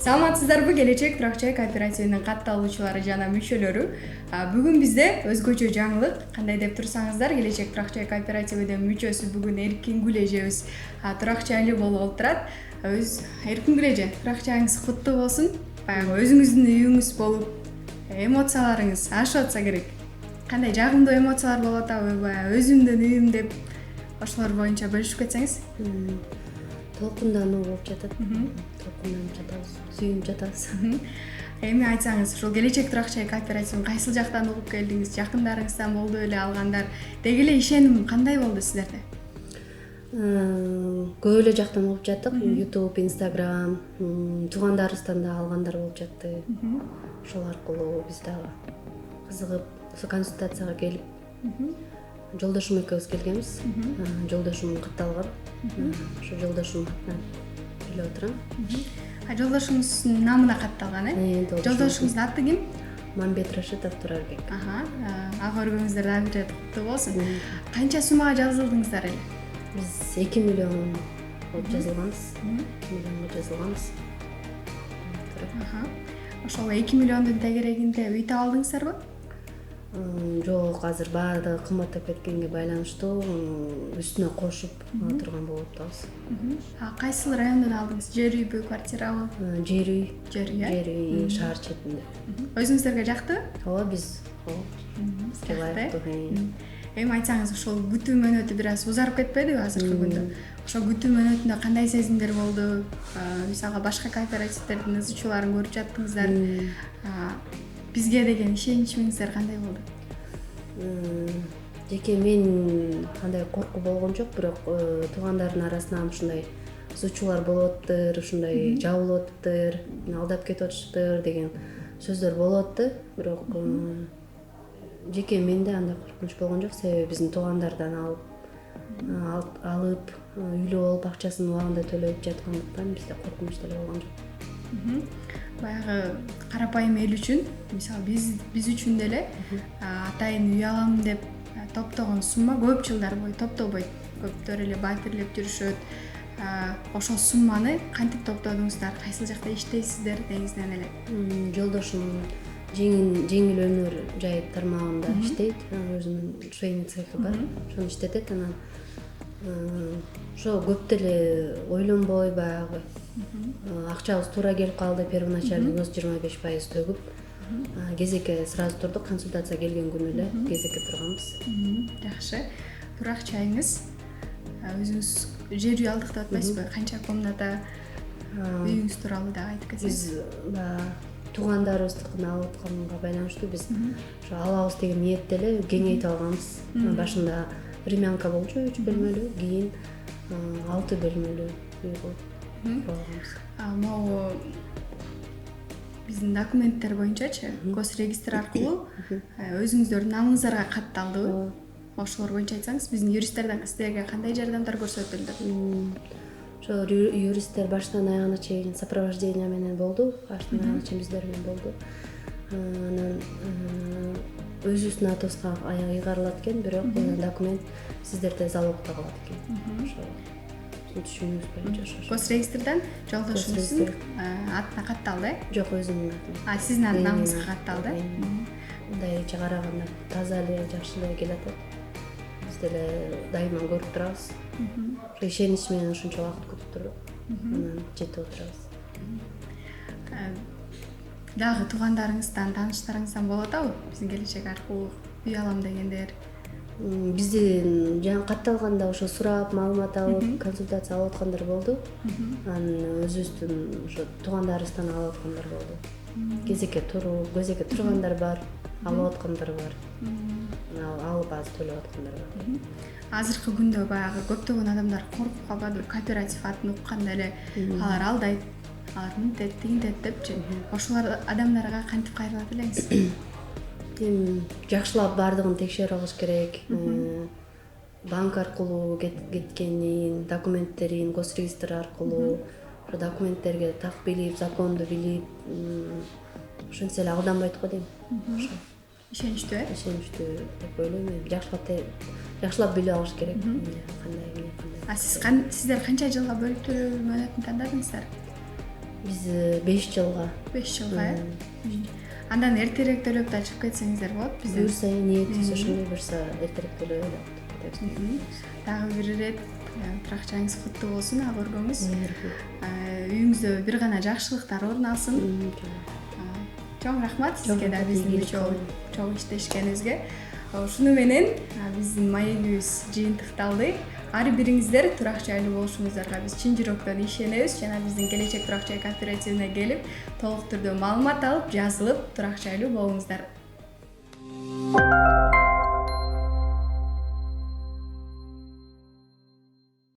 Саламатсыздарбы, Келечек Турак-жай кооперативинин катталуучулары жана мүчөлөрү. Бүгүн бизде өзгөчө жаңылык. Кандай деп турсаңыздар, Келечек Турак-жай кооперативинин мүчөсү бүгүн Эркингүл эжебиз турак-жайлуу болуп отурат. Эркингүл эже, турак-жайыңыз куттуу болсун. Баягы өзүңүздүн үйүңүз болуп, эмоцияларыңыз ашып атса керек. Кандай жагымдуу эмоциялар болуп атабы, өзүмдүн үйүм деп ошолор боюнча бөлүшүп кетсеңиз? Толкундануу болуп жатат. Толкунданып жатабыз, сүйүнүп жатабыз. Эми айтсаңыз, ушул Келечек Турак-жай кооперативин кайсыл жактан угуп келдиңиз? Жакындарыңыздан болду беле алгандар? Деги эле ишеним кандай болду сиздерде? Көп эле жактан угуп жаттык. YouTube, Instagram, туугандарыбыздан да алгандар болуп жатты. Ошол аркылуу биз дагы кызыгып, ошо консультацияга келип, жолдошум экөөбүз келгенбиз. Жолдошум катталган. Ошо жолдошум атынан билип отурам. Жолдошуңуздун намына катталган, э? Жолдошуңуздун аты ким? Мамбет Рашидов Турарбек. Ага көргөнүңүздөр дагы бир жолу куттуу болсун. Канча суммага жазылдыңыздар эле? Биз 2 миллион болуп жазылганбыз. 2 миллионго жазылганбыз. Ошол 2 миллиондун тегерегинде үй таап алдыңыздарбы? Жок, азыр баардыгы кымбаттап кеткенге байланыштуу үстүнө кошуп ала турган болуп атабыз. Кайсыл райондон алдыңыз? Жер үйбү, квартирабы? Жер үй. Жер үй, Жер үй шаар четинде. Өзүңүздөргө жакты? Ооба, биз Эми айтсаңыз, ошол күтүү мөөнөтү бир аз узарып кетпедиби азыркы күндө? Ошол күтүү мөөнөтүндө кандай сезимдер болду? Мисалга башка кооперативдердин ызычууларын көрүп жаттыңыздар. Бизге деген ишеничиңиздер кандай болду? Жеке мен кандай коркуу болгон жок, бирок туугандардын арасынан ушундай ызычуулар болуп атыптыр, ушундай жабылып атыптыр, алдап кетип атышыптыр деген сөздөр болуп атты. Бирок жеке менде андай коркунуч болгон жок, себеби биздин туугандардан алып, үйлүү болуп акчасын убагында төлөп жаткандыктан бизде коркунуч деле болгон жок. Баягы карапайым эл үчүн, мисалы биз үчүн деле атайын үй алам деп топтогон сумма көп жылдар бою топтобойт. Көптөр эле батирлеп жүрүшөт. Ошол сумманы кантип топтодуңуздар? Кайсыл жакта иштейсиздер негизинен эле? Жолдошум жеңил өнөр жай тармагында иштейт. Өзүнүн швейный цехи бар. Ошону иштетет. Анан ошо көп деле ойлонбой баягы акчабыз туура келип калды, первоначальный взнос 25% төгүп, кезекке сразу турдук. Консультация келген күнү эле кезекке турганбыз. Жакшы. Турак-жайыңыз өзүңүз жер үй алдык деп атпайсызбы? Канча комната үйүңүз тууралуу да айтып кетсеңиз. Биз туугандарыбыздыкын алып атканга байланыштуу биз ошо алабыз деген ниетте эле кеңейтип алганбыз. Башында времянка болчу 3 бөлмөлүү, кийин 6 бөлмөлүү үй болуп алганбыз. Могу биздин документтер боюнчачы, госрегистр аркылуу өзүңүздөрдүн намыңыздарга катталдыбы? Ошолор боюнча айтсаңыз, биздин юристтерден сиздерге кандай жардамдар көрсөтүлдү? Ошо юристтер башынан аягына чейин сопровождение менен болду. Башынан аягына чейин биздер менен болду. Анан өзүбүздүн атыбызга ыйгарылат экен, бирок документ сиздерде залогдо калат экен. Ошо түшүнүүбүз боюнча ошо. Госрегистрден жолдошуңуздун атына катталды, э? Жок, өзүмдүн атыма. Сиздин намыңызга катталды. Мындай эч караганда таза эле, жакшы эле келатат. Биз деле дайыма көрүп турабыз. Ошо ишенич менен ушунча убакыт күтүп турдук. Анан жетип отурабыз. Дагы туугандарыңыздан, тааныштарыңыздан болуп атабы? Биздин Келечек аркылуу үй алам дегендер. Биздин жаңы катталганда ошо сурап, маалымат алып, консультация алып аткандар болду. Анан өзүбүздүн ошо туугандарыбыздан алып аткандар болду. Кезекке тургандар бар, алып аткандар бар. Алып азыр төлөп аткандар бар. Азыркы күндө баягы көптөгөн адамдар коркуп калбадыбы? Кооператив атын укканда эле алар алдайт, алар мынтет, тигинтет депчи. Ошолор адамдарга кантип кайрылат элеңиз? Жакшылап баардыгын текшере алыш керек. Банк аркылуу кеткенин, документтерин госрегистр аркылуу, ошо документтерге так билип, законду билип, ошентсе эле алданбайт го дейм. Ошо Ишеничтүү, э? Ишеничтүү деп ойлойм. Жакшылап билип алыш керек. Кандай. Сиздер канча жылга бөлүп төлөө мөөнөтүн тандадыңыздар? Биз 5 жылга 5 жылга андан эртерээк төлөп да чыгып кетсеңиздер болот бизден. буюрса ниетибиз ошондой буюрса эртерээк төлөп кетебиз. Дагы бир ирет туракчаңыз куттуу болсун, ага көргөңүз. Үйүңүздө бир гана жакшылыктар орун алсын. Чоң рахмат сизге да биздин үчөө чоң иштешкенибизге. Ушуну менен биздин маегибиз жыйынтыкталды. Ар бириңиздер турак жайлуу болушуңуздарга биз чын жүрөктөн ишенебиз жана биздин Келечек Турак Жай кооперативине келип толук түрдө маалымат алып, жазылып, турак жайлуу болуңуздар.